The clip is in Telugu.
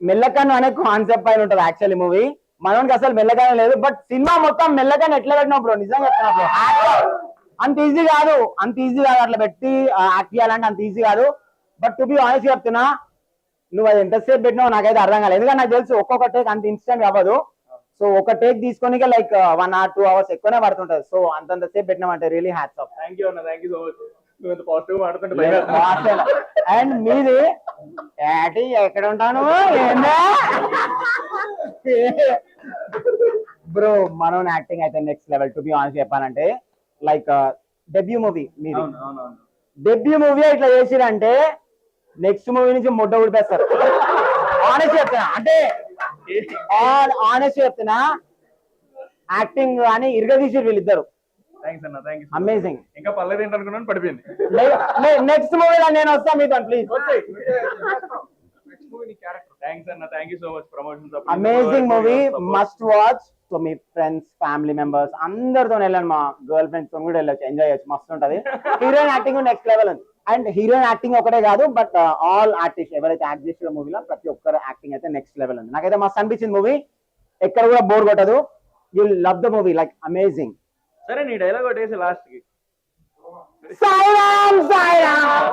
మెల్లకన్ను అనే కాన్సెప్ట్ పైన ఉంటుంది యాక్చువల్లీ మూవీ. మనోనికి అసలు మెల్లకన్ను లేదు, బట్ సినిమా మొత్తం మెల్లకన్ను ఎట్లా పెట్టినా బ్రో, నిజంగా చెప్తున్నా. అంత ఈజీ కాదు అట్లా పెట్టి యాక్ట్ చేయాలంటే అంత ఈజీ కాదు. బట్ టు బి ఆనెస్ట్ చెప్తున్నా, నువ్వు అది ఎంతసేపు పెట్టినావు నాకైతే అర్థం కాలేదు. ఎందుకంటే నాకు తెలుసు ఒక్కొక్క టేక్ అంత ఇన్స్టెంట్ అవ్వదు. సో ఒక టేక్ తీసుకొని లైక్ 1 or 2 hours ఎక్కువనే పడుతుంటది. సో అంతసేపు పెట్టినామంటే really hats off. Thank you so much. And మీది ఏటి ఎక్కడ ఉంటాను బ్రో? మనం యాక్టింగ్ అయితే next level. To be honest చెప్పాలంటే లైక్ డెబ్యూ మూవీ మీది. డెబ్యూ మూవీ ఇట్లా చేసిరంటే నెక్స్ట్ మూవీ నుంచి ముడ్డ ఊడిపేస్తారు. ఆనెస్ట్ చెప్తున్నా, అంటే ఆనెస్ట్ చెప్తున్నా, యాక్టింగ్ అని ఇరగదీసి వీళ్ళిద్దరు. అమేజింగ్. ఇంకా పర్లేదు ఏంటనుకున్నాను, పడిపోయింది. నెక్స్ట్ మూవీలో నేను వస్తాను మీతో, please. Thank you so much. Promotion amazing movie, must watch. So me friends, family members అందరితో వెళ్ళండి. మా గర్ల్ ఫ్రెండ్స్ తో కూడా వెళ్ళొచ్చు, ఎంజాయ్ చేయొచ్చు, మస్తు ఉంటది. హీరోయిన్ యాక్టింగ్ నెక్స్ట్ లెవెల్ ఉంది. అండ్ హీరోయిన్ యాక్టింగ్ ఒకటే కాదు, బట్ ఆల్ ఆర్టిస్ట్ ఎవరైతే యాక్ట్ చేసిన మూవీలో ప్రతి ఒక్కరు యాక్టింగ్ అయితే నెక్స్ట్ లెవెల్ ఉంది. నాకైతే మస్తు అనిపించింది మూవీ. ఎక్కడ కూడా బోర్ కొట్టదు. You love the movie, like amazing. సరే, నీ డైలాగ్ కొట్టేసి లాస్ట్ కి సాయిరామ్ సాయిరామ్.